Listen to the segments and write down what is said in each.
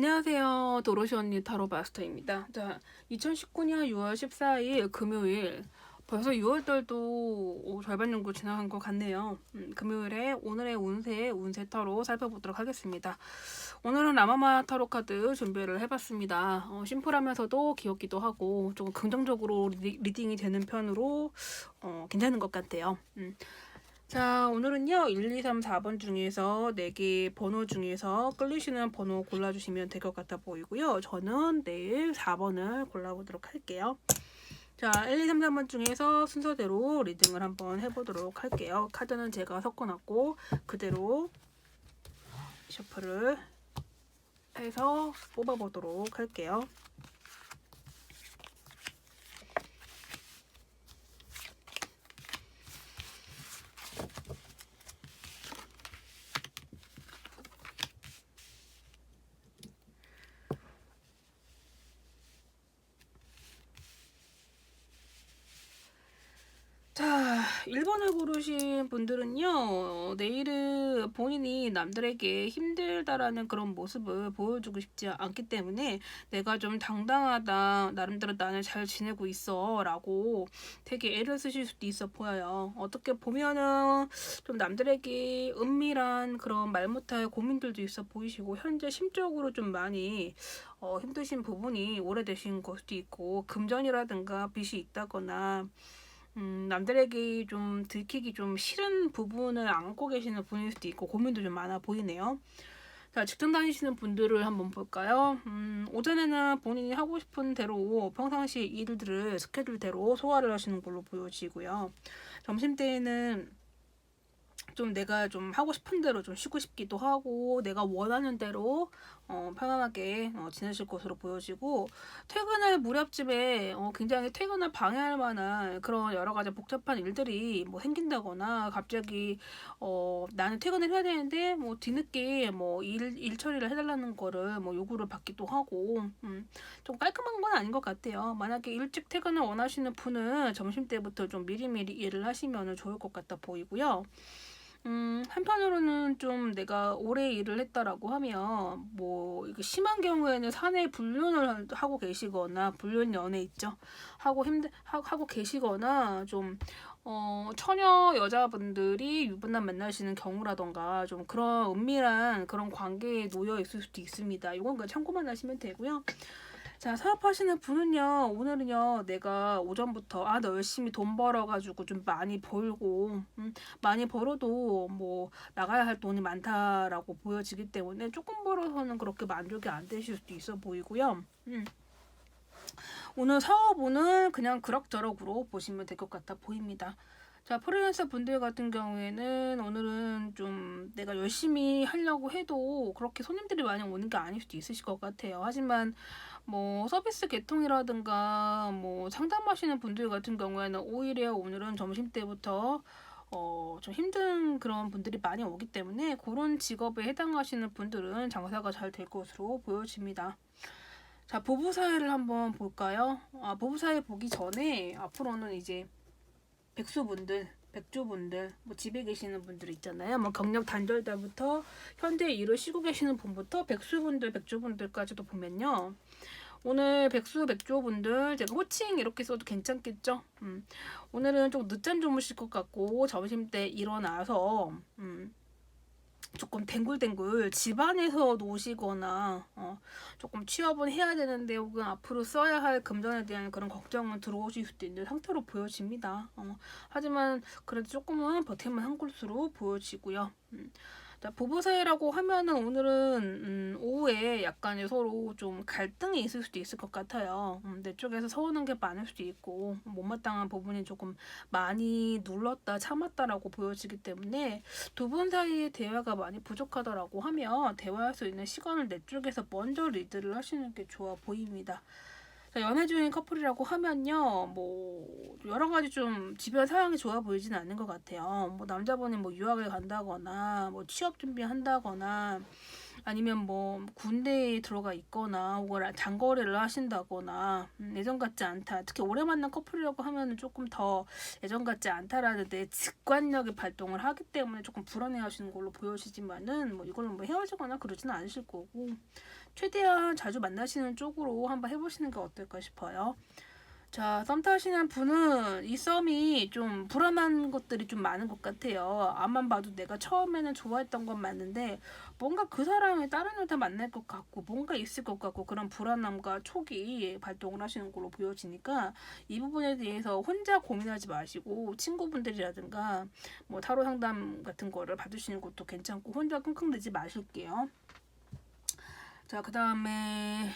안녕하세요. 도로시 언니 타로 마스터입니다. 자, 2019년 6월 14일 금요일. 벌써 6월달도 절반 정도 지나간 것 같네요. 금요일에 오늘의 운세 타로 살펴보도록 하겠습니다. 오늘은 라마마 타로 카드 준비를 해봤습니다. 심플하면서도 귀엽기도 하고 조금 긍정적으로 리딩이 되는 편으로 괜찮은 것 같아요. 자, 오늘은요 1, 2, 3, 4번 중에서 4개 번호 중에서 끌리시는 번호 골라주시면 될 것 같아 보이고요. 저는 내일 4번을 골라보도록 할게요. 자, 1, 2, 3, 4번 중에서 순서대로 리딩을 한번 해보도록 할게요. 카드는 제가 섞어놨고 그대로 셔플을 해서 뽑아보도록 할게요. 자, 1번을 고르신 분들은요, 내일은 본인이 남들에게 힘들다라는 그런 모습을 보여주고 싶지 않기 때문에 내가 좀 당당하다, 나름대로 나는 잘 지내고 있어 라고 되게 애를 쓰실 수도 있어 보여요. 어떻게 보면은 좀 남들에게 은밀한 그런 말 못할 고민들도 있어 보이시고, 현재 심적으로 좀 많이 힘드신 부분이 오래되신 걸 수도 있고, 금전이라든가 빚이 있다거나 남들에게 좀 들키기 좀 싫은 부분을 안고 계시는 분일 수도 있고 고민도 좀 많아 보이네요. 자, 직장 다니시는 분들을 한번 볼까요? 오전에는 본인이 하고 싶은 대로 평상시 일들을 스케줄대로 소화를 하시는 걸로 보여지고요. 점심때에는 좀 내가 좀 하고 싶은 대로 좀 쉬고 싶기도 하고 내가 원하는 대로 편안하게 지내실 것으로 보여지고, 퇴근할 무렵쯤에 굉장히 퇴근을 방해할 만한 그런 여러 가지 복잡한 일들이 뭐 생긴다거나, 갑자기 나는 퇴근을 해야 되는데 뭐 뒤늦게 뭐 일 처리를 해달라는 거를 뭐 요구를 받기도 하고, 좀 깔끔한 건 아닌 것 같아요. 만약에 일찍 퇴근을 원하시는 분은 점심 때부터 좀 미리미리 일을 하시면 좋을 것 같아 보이고요. 한편으로는 좀 내가 오래 일을 했다라고 하면 뭐 이게 심한 경우에는 사내 불륜을 하고 계시거나, 불륜 연애 있죠, 하고 계시거나, 좀 처녀 여자분들이 유부남 만나시는 경우라던가 좀 그런 은밀한 그런 관계에 놓여 있을 수도 있습니다. 이건 그냥 참고만 하시면 되고요. 자, 사업하시는 분은요, 오늘은요, 내가 오전부터, 나 열심히 돈 벌어가지고 좀 많이 벌고, 많이 벌어도 뭐, 나가야 할 돈이 많다라고 보여지기 때문에 조금 벌어서는 그렇게 만족이 안 되실 수도 있어 보이고요. 오늘 사업운을 그냥 그럭저럭으로 보시면 될 것 같아 보입니다. 자, 프리랜서 분들 같은 경우에는 오늘은 좀 내가 열심히 하려고 해도 그렇게 손님들이 많이 오는 게 아닐 수도 있으실 것 같아요. 하지만 뭐 서비스 계통이라든가 뭐 상담하시는 분들 같은 경우에는 오히려 오늘은 점심때부터 좀 힘든 그런 분들이 많이 오기 때문에 그런 직업에 해당하시는 분들은 장사가 잘 될 것으로 보여집니다. 자, 부부 사이를 한번 볼까요? 부부 사이 보기 전에 앞으로는 이제 백주분들, 뭐 집에 계시는 분들 있잖아요. 뭐 경력 단절자부터 현재 일을 쉬고 계시는 분부터 백주분들까지도 보면요. 오늘 백주분들 제가 호칭 이렇게 써도 괜찮겠죠? 오늘은 좀 늦잠 주무실 것 같고, 점심때 일어나서 조금 댕굴댕굴 집안에서 노시거나 조금 취업은 해야 되는데 혹은 앞으로 써야 할 금전에 대한 그런 걱정은 들어오실 수도 있는 상태로 보여집니다. 하지만 그래도 조금은 버틸만 한 것으로 보여지고요. 자, 부부 사이라고 하면은 오늘은 오후에 약간 서로 좀 갈등이 있을 수도 있을 것 같아요. 내 쪽에서 서운한 게 많을 수도 있고, 못마땅한 부분이 조금 많이 눌렀다 참았다라고 보여지기 때문에 두 분 사이의 대화가 많이 부족하다라고 하면 대화할 수 있는 시간을 내 쪽에서 먼저 리드를 하시는 게 좋아 보입니다. 자, 연애 중인 커플이라고 하면요, 뭐 여러 가지 좀 집안 상황이 좋아 보이지는 않는 것 같아요. 뭐 남자분이 뭐 유학을 간다거나, 뭐 취업 준비한다거나, 아니면 뭐 군대에 들어가 있거나 혹은 장거리를 하신다거나 예전 같지 않다. 특히 오래 만난 커플이라고 하면 조금 더 예전 같지 않다라는 데 직관력의 발동을 하기 때문에 조금 불안해하시는 걸로 보여지지만은 뭐 이걸로 뭐 헤어지거나 그러지는 않으실 거고 최대한 자주 만나시는 쪽으로 한번 해보시는 게 어떨까 싶어요. 자, 썸 타시는 분은 이 썸이 좀 불안한 것들이 좀 많은 것 같아요. 앞만 봐도 내가 처음에는 좋아했던 건 맞는데 뭔가 그 사람이 다른 여자 만날 것 같고 뭔가 있을 것 같고 그런 불안함과 촉이 발동을 하시는 걸로 보여지니까 이 부분에 대해서 혼자 고민하지 마시고 친구분들이라든가 뭐 타로 상담 같은 거를 받으시는 것도 괜찮고 혼자 끙끙대지 마실게요. 자, 그 다음에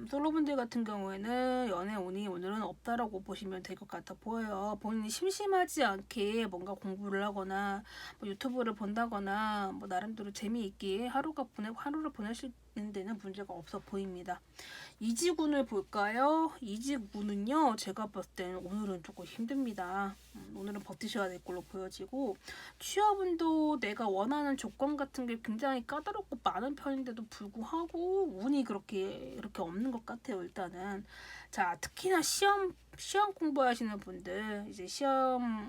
솔로분들 같은 경우에는 연애 운이 오늘은 없다라고 보시면 될 것 같아 보여요. 본인이 심심하지 않게 뭔가 공부를 하거나 뭐 유튜브를 본다거나 뭐 나름대로 재미있게 하루를 보내실 데는 문제가 없어 보입니다. 이지군을 볼까요? 이지군은요, 제가 봤을 때는 오늘은 조금 힘듭니다. 오늘은 버티셔야 될 걸로 보여지고, 취업운도 내가 원하는 조건 같은 게 굉장히 까다롭고 많은 편인데도 불구하고 운이 이렇게 없는 것 같아요. 일단은 자, 특히나 시험 공부하시는 분들 이제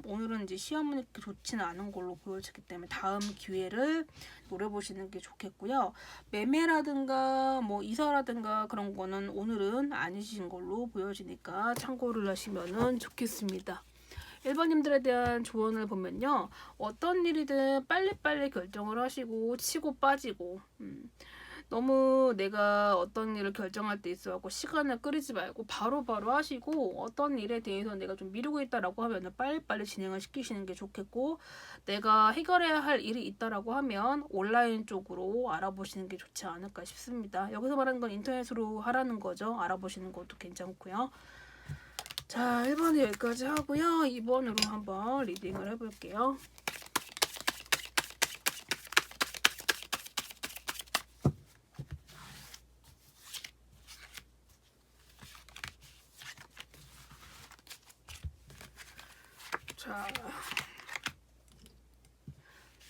오늘은 이제 시험은 좋지는 않은 걸로 보여지기 때문에 다음 기회를 노려보시는 게 좋겠고요. 매매라든가 뭐 이사라든가 그런 거는 오늘은 아니신 걸로 보여지니까 참고를 하시면은 좋겠습니다. 1번님들에 대한 조언을 보면요. 어떤 일이든 빨리빨리 결정을 하시고 치고 빠지고 너무 내가 어떤 일을 결정할 때 있어갖고 시간을 끌이지 말고 바로바로 하시고 어떤 일에 대해서 내가 좀 미루고 있다라고 하면 빨리빨리 진행을 시키시는 게 좋겠고 내가 해결해야 할 일이 있다라고 하면 온라인 쪽으로 알아보시는 게 좋지 않을까 싶습니다. 여기서 말하는 건 인터넷으로 하라는 거죠. 알아보시는 것도 괜찮고요. 자, 1번은 여기까지 하고요. 2번으로 한번 리딩을 해볼게요.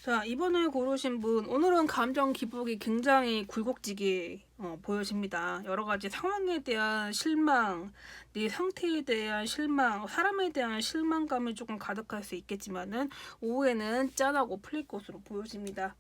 자, 이번에 고르신 분 오늘은 감정 기복이 굉장히 굴곡지게 보여집니다. 여러 가지 상황에 대한 실망, 내 상태에 대한 실망, 사람에 대한 실망감이 조금 가득할 수 있겠지만은 오후에는 짠하고 풀릴 것으로 보여집니다.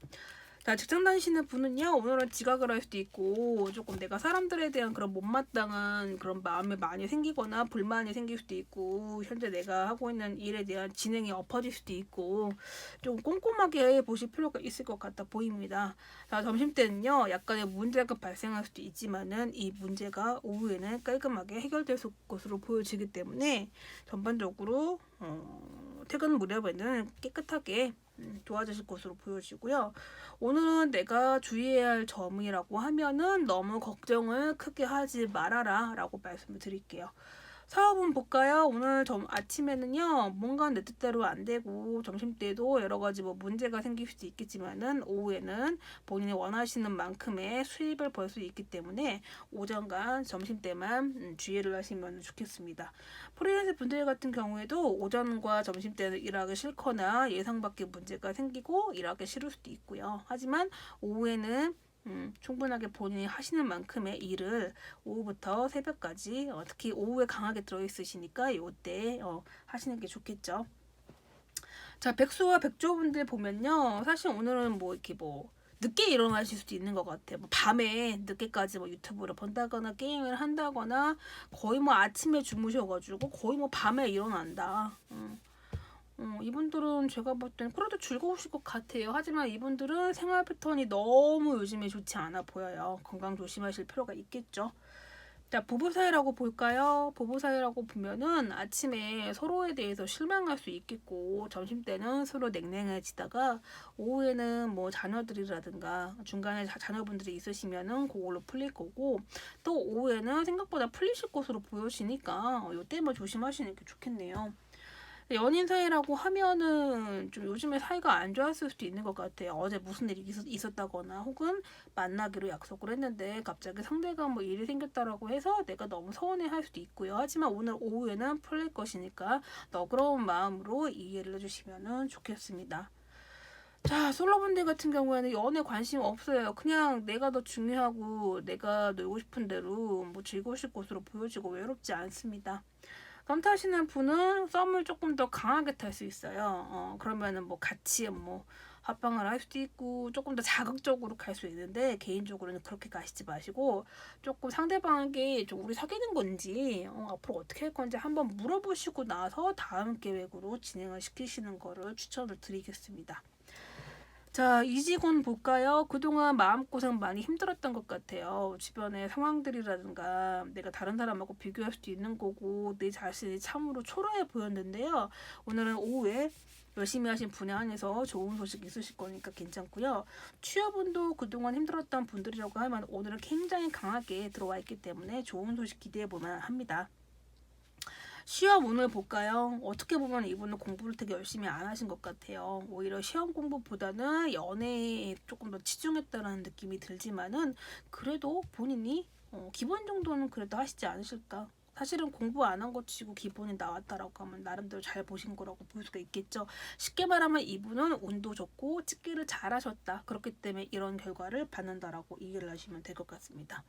자, 직장 다니시는 분은요, 오늘은 지각을 할 수도 있고, 조금 내가 사람들에 대한 그런 못마땅한 그런 마음이 많이 생기거나, 불만이 생길 수도 있고, 현재 내가 하고 있는 일에 대한 진행이 엎어질 수도 있고, 좀 꼼꼼하게 보실 필요가 있을 것 같아 보입니다. 자, 점심때는요, 약간의 문제가 발생할 수도 있지만은, 이 문제가 오후에는 깔끔하게 해결될 것으로 보여지기 때문에, 전반적으로, 퇴근 무렵에는 깨끗하게 좋아지실 것으로 보여지고요. 오늘은 내가 주의해야 할 점이라고 하면은 너무 걱정을 크게 하지 말아라 라고 말씀을 드릴게요. 사업은 볼까요? 오늘 아침에는요, 뭔가 내 뜻대로 안 되고, 점심때도 여러 가지 뭐 문제가 생길 수도 있겠지만은, 오후에는 본인이 원하시는 만큼의 수입을 벌 수 있기 때문에, 오전과 점심때만 주의를 하시면 좋겠습니다. 프리랜서 분들 같은 경우에도 오전과 점심때는 일하기 싫거나 예상 밖의 문제가 생기고, 일하기 싫을 수도 있고요. 하지만, 오후에는 충분하게 본인이 하시는 만큼의 일을 오후부터 새벽까지 특히 오후에 강하게 들어있으시니까 이때 하시는 게 좋겠죠. 자, 백수와 백조분들 보면요. 사실 오늘은 뭐 이렇게 뭐 늦게 일어나실 수도 있는 것 같아요. 뭐 밤에 늦게까지 뭐 유튜브를 본다거나 게임을 한다거나 거의 뭐 아침에 주무셔가지고 거의 뭐 밤에 일어난다. 이분들은 제가 볼 때는 그래도 즐거우실 것 같아요. 하지만 이분들은 생활 패턴이 너무 요즘에 좋지 않아 보여요. 건강 조심하실 필요가 있겠죠. 자, 부부 사이라고 볼까요? 부부 사이라고 보면은 아침에 서로에 대해서 실망할 수 있겠고 점심때는 서로 냉랭해지다가 오후에는 뭐 자녀들이라든가 중간에 자녀분들이 있으시면은 그걸로 풀릴 거고 또 오후에는 생각보다 풀리실 것으로 보여지니까 이때 뭐 조심하시는 게 좋겠네요. 연인 사이라고 하면은 좀 요즘에 사이가 안 좋았을 수도 있는 것 같아요. 어제 무슨 일이 있었다거나 혹은 만나기로 약속을 했는데 갑자기 상대가 뭐 일이 생겼다라고 해서 내가 너무 서운해할 수도 있고요. 하지만 오늘 오후에는 풀릴 것이니까 너그러운 마음으로 이해를 해주시면 좋겠습니다. 자, 솔로분들 같은 경우에는 연애 관심 없어요. 그냥 내가 더 중요하고 내가 놀고 싶은 대로 뭐 즐거우실 것으로 보여지고 외롭지 않습니다. 썸 타시는 분은 썸을 조금 더 강하게 탈 수 있어요. 그러면은 뭐 같이 뭐 합방을 할 수도 있고 조금 더 자극적으로 갈 수 있는데 개인적으로는 그렇게 가시지 마시고 조금 상대방에게 좀 우리 사귀는 건지 앞으로 어떻게 할 건지 한번 물어보시고 나서 다음 계획으로 진행을 시키시는 거를 추천을 드리겠습니다. 자, 이직원 볼까요? 그동안 마음고생 많이 힘들었던 것 같아요. 주변의 상황들이라든가 내가 다른 사람하고 비교할 수도 있는 거고 내 자신이 참으로 초라해 보였는데요. 오늘은 오후에 열심히 하신 분야 안에서 좋은 소식 있으실 거니까 괜찮고요. 취업운도 그동안 힘들었던 분들이라고 하면 오늘은 굉장히 강하게 들어와 있기 때문에 좋은 소식 기대해 보면 합니다. 시험 오늘 볼까요? 어떻게 보면 이분은 공부를 되게 열심히 안 하신 것 같아요. 오히려 시험 공부보다는 연애에 조금 더 치중했다라는 느낌이 들지만은 그래도 본인이 기본 정도는 그래도 하시지 않으실까? 사실은 공부 안 한 것 치고 기본이 나왔다라고 하면 나름대로 잘 보신 거라고 볼 수가 있겠죠. 쉽게 말하면 이분은 운도 좋고 찍기를 잘하셨다. 그렇기 때문에 이런 결과를 받는다라고 이해를 하시면 될 것 같습니다.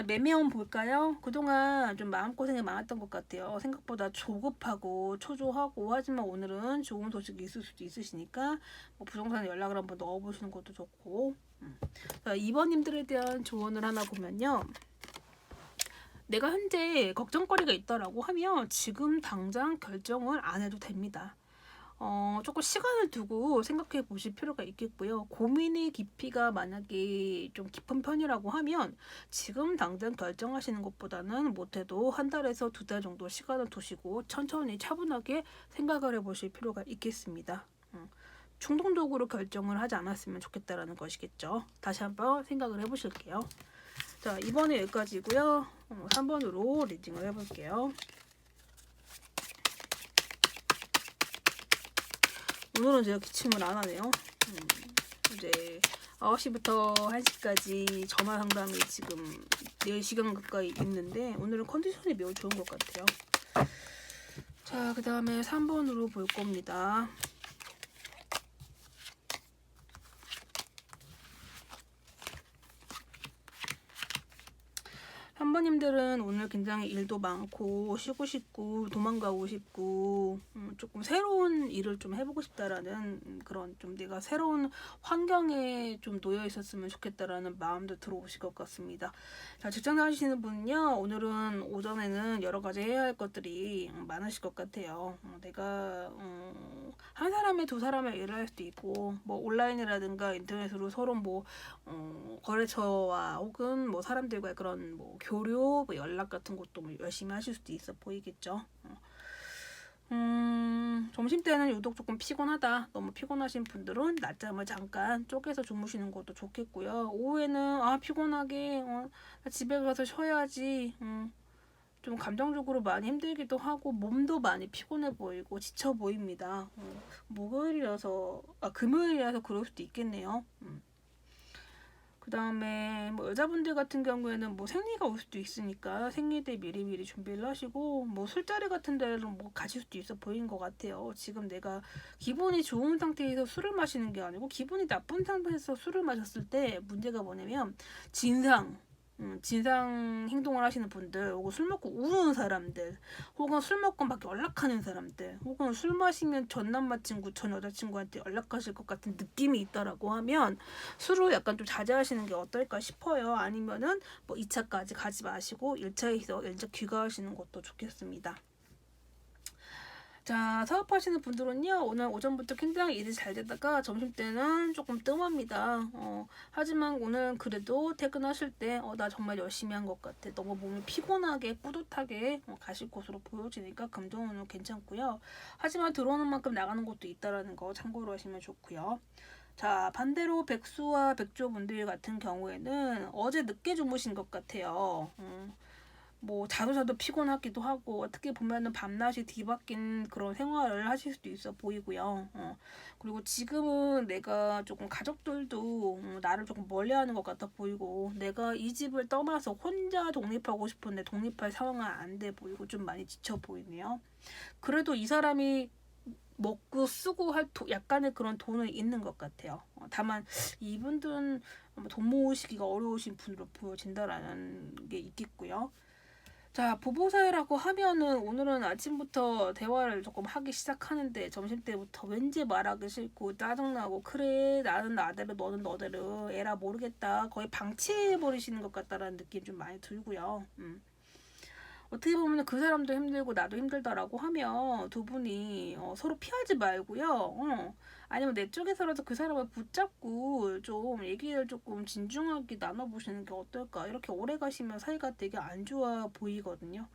매매원 볼까요? 그동안 좀 마음고생이 많았던 것 같아요. 생각보다 조급하고 초조하고 하지만 오늘은 좋은 소식이 있을 수도 있으시니까 뭐 부동산에 연락을 한번 넣어보시는 것도 좋고 2번님들에 대한 조언을 하나 보면요. 내가 현재 걱정거리가 있다라고 하면 지금 당장 결정을 안 해도 됩니다. 조금 시간을 두고 생각해 보실 필요가 있겠고요. 고민의 깊이가 만약에 좀 깊은 편이라고 하면 지금 당장 결정하시는 것보다는 못해도 한 달에서 2달 정도 시간을 두시고 천천히 차분하게 생각을 해보실 필요가 있겠습니다. 충동적으로 결정을 하지 않았으면 좋겠다라는 것이겠죠. 다시 한번 생각을 해보실게요. 자, 이번에 여기까지고요. 3번으로 리딩을 해볼게요. 오늘은 제가 기침을 안 하네요. 이제 9시부터 1시까지 전화 상담이 지금 4시간 가까이 있는데 오늘은 컨디션이 매우 좋은 것 같아요. 자, 그 다음에 3번으로 볼 겁니다. 3번님들은 오늘 굉장히 일도 많고 쉬고 싶고 도망가고 싶고 조금 새로운 일을 좀 해보고 싶다라는 그런 좀 내가 새로운 환경에 좀 놓여 있었으면 좋겠다라는 마음도 들어오실 것 같습니다. 자, 직장 다니시는 분은요, 오늘은 오전에는 여러 가지 해야 할 것들이 많으실 것 같아요. 내가 한 사람에 두 사람의 일을 할 수도 있고 뭐 온라인이라든가 인터넷으로 서로 뭐 거래처와 혹은 뭐 사람들과의 그런 뭐 교류, 뭐 연락 같은 것도 뭐 열심히 하실 수도 있어 보이겠죠. 점심때는 유독 조금 피곤하다. 너무 피곤하신 분들은 낮잠을 잠깐 쪼개서 주무시는 것도 좋겠고요. 오후에는 피곤하게 집에 가서 쉬어야지. 좀 감정적으로 많이 힘들기도 하고 몸도 많이 피곤해 보이고 지쳐 보입니다. 금요일이라서 그럴 수도 있겠네요. 그 다음에 뭐 여자분들 같은 경우에는 뭐 생리가 올 수도 있으니까 생리 때 미리미리 준비를 하시고 뭐 술자리 같은 데는 뭐 가실 수도 있어 보이는 것 같아요. 지금 내가 기분이 좋은 상태에서 술을 마시는 게 아니고 기분이 나쁜 상태에서 술을 마셨을 때 문제가 뭐냐면 진상 행동을 하시는 분들, 혹은 술 먹고 우는 사람들, 혹은 술 먹고 막 연락하는 사람들, 혹은 술 마시면 전 남자친구, 전 여자친구한테 연락하실 것 같은 느낌이 있다라고 하면 술을 약간 좀 자제하시는 게 어떨까 싶어요. 아니면은 뭐 2차까지 가지 마시고 1차에서 일찍 귀가하시는 것도 좋겠습니다. 자, 사업하시는 분들은요, 오늘 오전부터 굉장히 일이 잘 되다가 점심때는 조금 뜸합니다. 하지만 오늘 그래도 퇴근하실 때, 나 정말 열심히 한 것 같아. 너무 몸이 피곤하게, 뿌듯하게 가실 것으로 보여지니까 금전운은 괜찮고요. 하지만 들어오는 만큼 나가는 것도 있다라는 거 참고로 하시면 좋고요. 자, 반대로 백수와 백조 분들 같은 경우에는 어제 늦게 주무신 것 같아요. 뭐 자도 피곤하기도 하고 어떻게 보면은 밤낮이 뒤바뀐 그런 생활을 하실 수도 있어 보이고요. 그리고 지금은 내가 조금 가족들도 나를 조금 멀리하는 것 같아 보이고 내가 이 집을 떠나서 혼자 독립하고 싶은데 독립할 상황은 안 돼 보이고 좀 많이 지쳐 보이네요. 그래도 이 사람이 먹고 쓰고 할 약간의 그런 돈은 있는 것 같아요. 다만 이분들은 돈 모으시기가 어려우신 분으로 보여진다라는 게 있겠고요. 자, 부부 사이라고 하면은 오늘은 아침부터 대화를 조금 하기 시작하는데 점심때부터 왠지 말하기 싫고 짜증나고 그래 나는 나대로 너는 너대로 에라 모르겠다 거의 방치해버리시는 것 같다라는 느낌 좀 많이 들고요. 어떻게 보면 그 사람도 힘들고 나도 힘들다라고 하면 두 분이 서로 피하지 말고요. 아니면 내 쪽에서라도 그 사람을 붙잡고 좀 얘기를 조금 진중하게 나눠보시는 게 어떨까. 이렇게 오래 가시면 사이가 되게 안 좋아 보이거든요.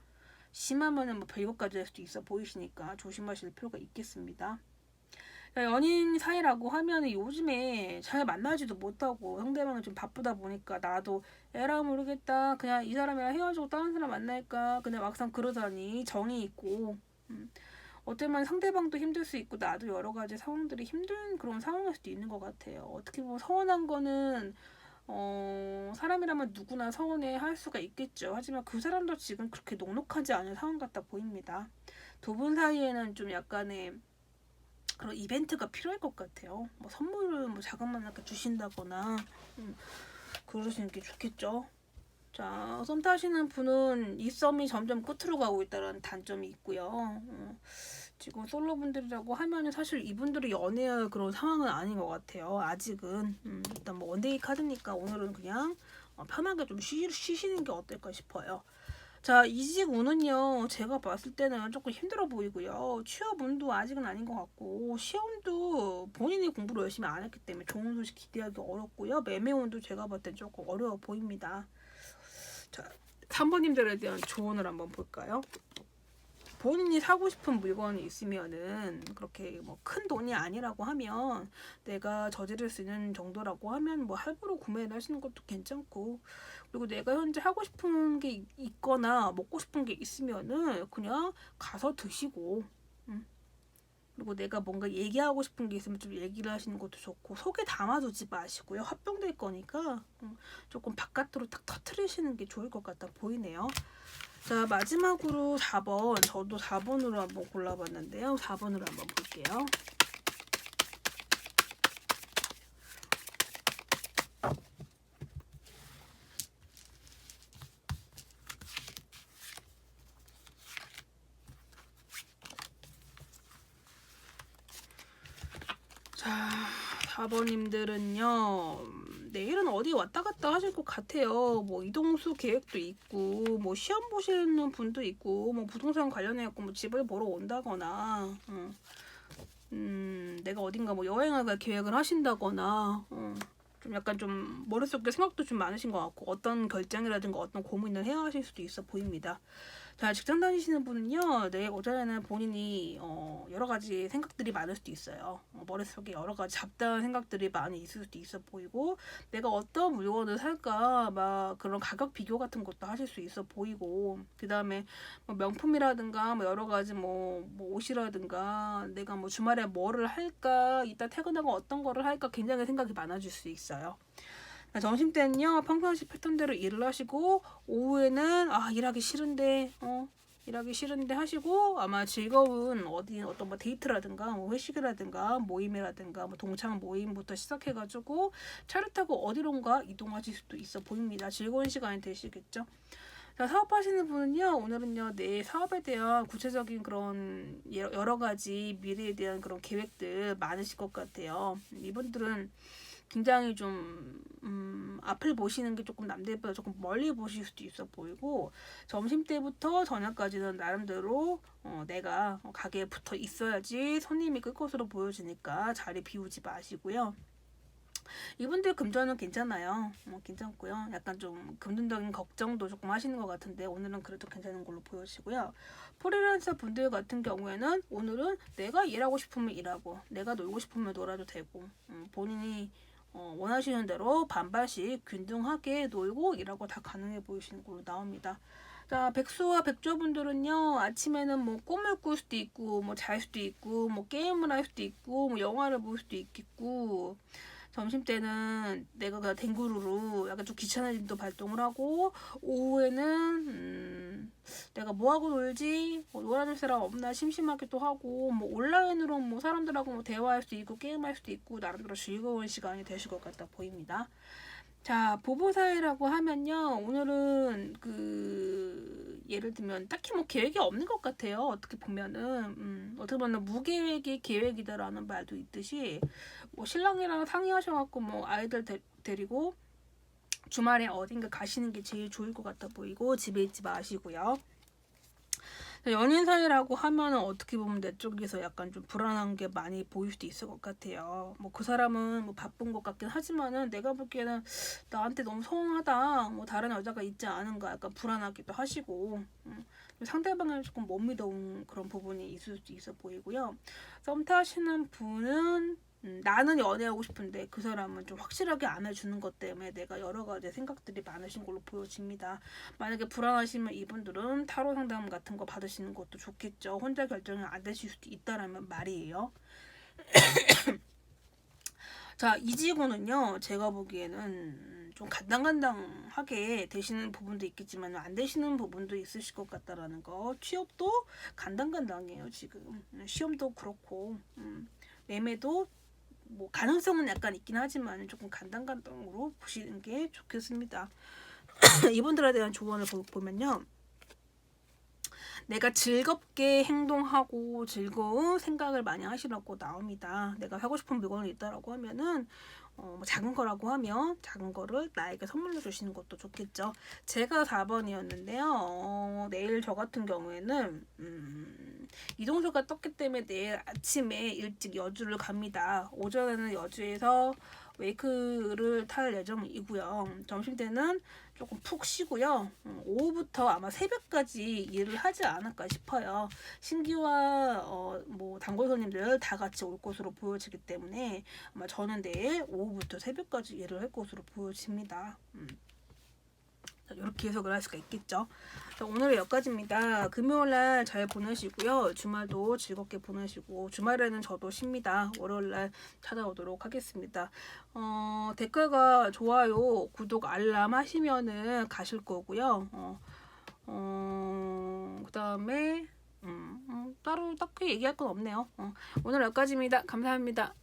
심하면은 뭐 별것까지 할 수도 있어 보이시니까 조심하실 필요가 있겠습니다. 연인 사이라고 하면 요즘에 잘 만나지도 못하고 상대방은 좀 바쁘다 보니까 나도 에라 모르겠다 그냥 이 사람이랑 헤어지고 다른 사람 만날까 그냥 막상 그러자니 정이 있고 어쩌면 상대방도 힘들 수 있고 나도 여러 가지 상황들이 힘든 그런 상황일 수도 있는 것 같아요. 어떻게 보면 서운한 거는 사람이라면 누구나 서운해 할 수가 있겠죠. 하지만 그 사람도 지금 그렇게 녹록하지 않은 상황 같아 보입니다. 두 분 사이에는 좀 약간의 그런 이벤트가 필요할 것 같아요. 뭐 선물을 뭐 자그마한 게 주신다거나 그러시는 게 좋겠죠. 자, 썸 타시는 분은 이 썸이 점점 끝으로 가고 있다는 단점이 있고요. 지금 솔로분들이라고 하면은 사실 이분들이 연애할 그런 상황은 아닌 것 같아요. 아직은. 일단 뭐 원데이 카드니까 오늘은 그냥 편하게 좀 쉬시는 게 어떨까 싶어요. 자, 이직 운은요, 제가 봤을 때는 조금 힘들어 보이고요. 취업운도 아직은 아닌 것 같고, 시험도 본인이 공부를 열심히 안 했기 때문에 좋은 소식 기대하기 어렵고요. 매매운도 제가 봤을 때 조금 어려워 보입니다. 자, 3번님들에 대한 조언을 한번 볼까요? 본인이 사고 싶은 물건이 있으면은 그렇게 뭐 큰 돈이 아니라고 하면 내가 저지를 수 있는 정도라고 하면 뭐 할부로 구매를 하시는 것도 괜찮고 그리고 내가 현재 하고 싶은 게 있거나 먹고 싶은 게 있으면은 그냥 가서 드시고 그리고 내가 뭔가 얘기하고 싶은 게 있으면 좀 얘기를 하시는 것도 좋고 속에 담아두지 마시고요. 합병될 거니까 조금 바깥으로 탁 터트리시는 게 좋을 것 같아 보이네요. 자, 마지막으로 4번. 저도 4번으로 한번 골라봤는데요. 4번으로 한번 볼게요. 자, 4번님들은요. 내일은 어디 왔다 갔다 하실 것 같아요. 뭐 이동수 계획도 있고, 뭐 시험 보시는 분도 있고, 뭐 부동산 관련해갖고 뭐 집을 보러 온다거나, 내가 어딘가 뭐 여행을 갈 계획을 하신다거나, 좀 약간 좀 머릿속에 생각도 좀 많으신 것 같고, 어떤 결정이라든가 어떤 고민을 해야 하실 수도 있어 보입니다. 자, 직장 다니시는 분은요, 내일 오전에는 본인이 여러 가지 생각들이 많을 수도 있어요. 머릿속에 여러 가지 잡다한 생각들이 많이 있을 수도 있어 보이고, 내가 어떤 물건을 살까, 막 그런 가격 비교 같은 것도 하실 수 있어 보이고, 그 다음에 뭐 명품이라든가, 뭐 여러 가지 뭐 옷이라든가, 내가 뭐 주말에 뭐를 할까, 이따 퇴근하고 어떤 거를 할까, 굉장히 생각이 많아질 수 있어요. 점심 때는요 평상시 패턴대로 일을 하시고 오후에는 일하기 싫은데 하시고 아마 즐거운 어떤 뭐 데이트라든가 뭐 회식이라든가 모임이라든가 뭐 동창 모임부터 시작해가지고 차를 타고 어디론가 이동하실 수도 있어 보입니다. 즐거운 시간이 되시겠죠. 자, 사업하시는 분은요 오늘은요 내 사업에 대한 구체적인 그런 여러 가지 미래에 대한 그런 계획들 많으실 것 같아요. 이분들은 굉장히 좀 앞을 보시는 게 조금 남들보다 조금 멀리 보실 수도 있어 보이고 점심 때부터 저녁까지는 나름대로 내가 가게에 붙어 있어야지 손님이 끌 것으로 보여지니까 자리 비우지 마시고요. 이분들 금전은 괜찮아요. 괜찮고요. 약간 좀 금전적인 걱정도 조금 하시는 것 같은데 오늘은 그래도 괜찮은 걸로 보여지고요. 프리랜서 분들 같은 경우에는 오늘은 내가 일하고 싶으면 일하고 내가 놀고 싶으면 놀아도 되고 본인이 원하시는 대로 반반씩 균등하게 놀고 일하고 다 가능해 보이시는 걸로 나옵니다. 자, 백수와 백조분들은요, 아침에는 뭐 꿈을 꿀 수도 있고, 뭐 잘 수도 있고, 뭐 게임을 할 수도 있고, 뭐 영화를 볼 수도 있겠고, 점심때는 내가 그냥 댕구루로 약간 좀 귀찮아짐도 발동을 하고, 오후에는 내가 뭐하고 놀지? 놀아줄 사람 없나 심심하기도 하고, 뭐 온라인으로 뭐 사람들하고 뭐 대화할 수도 있고 게임할 수도 있고 나름대로 즐거운 시간이 되실 것 같다 보입니다. 자, 보보사회라고 하면요. 오늘은 예를 들면 딱히 뭐 계획이 없는 것 같아요. 어떻게 보면은 어떻게 보면 무계획이 계획이다라는 말도 있듯이, 뭐 신랑이랑 상의하셔갖고 뭐 아이들 데리고 주말에 어딘가 가시는 게 제일 좋을 것 같아 보이고, 집에 있지 마시고요. 연인 사이라고 하면은 어떻게 보면 내 쪽에서 약간 좀 불안한 게 많이 보일 수도 있을 것 같아요. 뭐 그 사람은 뭐 바쁜 것 같긴 하지만은 내가 보기에는 나한테 너무 서운하다, 뭐 다른 여자가 있지 않은가 약간 불안하기도 하시고, 상대방을 조금 못 믿어온 그런 부분이 있을 수 있어 보이고요. 썸 타시는 분은 나는 연애하고 싶은데 그 사람은 좀 확실하게 안 해주는 것 때문에 내가 여러 가지 생각들이 많으신 걸로 보여집니다. 만약에 불안하시면 이분들은 타로 상담 같은 거 받으시는 것도 좋겠죠. 혼자 결정이 안 되실 수도 있다라는 말이에요. 자, 이지구는요, 제가 보기에는 좀 간당간당하게 되시는 부분도 있겠지만 안 되시는 부분도 있으실 것 같다라는 거. 취업도 간당간당해요, 지금. 시험도 그렇고, 매매도 뭐 가능성은 약간 있긴 하지만 조금 간당간당으로 보시는 게 좋겠습니다. 이분들에 대한 조언을 보면요. 내가 즐겁게 행동하고 즐거운 생각을 많이 하시라고 나옵니다. 내가 사고 싶은 물건이 있다라고 하면은 뭐 작은 거라고 하면 작은 거를 나에게 선물로 주시는 것도 좋겠죠. 제가 4번이었는데요. 내일 저 같은 경우에는 이동수가 떴기 때문에 내일 아침에 일찍 여주를 갑니다. 오전에는 여주에서 웨이크를 탈 예정이고요. 점심때는 조금 푹 쉬고요. 오후부터 아마 새벽까지 일을 하지 않을까 싶어요. 신기와 뭐 단골 손님들 다 같이 올 것으로 보여지기 때문에 아마 저는 내일 오후부터 새벽까지 일을 할 것으로 보여집니다. 이렇게 해석을 할 수가 있겠죠. 자, 오늘은 여기까지입니다. 금요일날 잘 보내시고요. 주말도 즐겁게 보내시고, 주말에는 저도 쉽니다. 월요일날 찾아오도록 하겠습니다. 댓글과 좋아요, 구독, 알람 하시면은 가실 거고요. 그 다음에 따로 딱히 얘기할 건 없네요. 오늘 여기까지입니다. 감사합니다.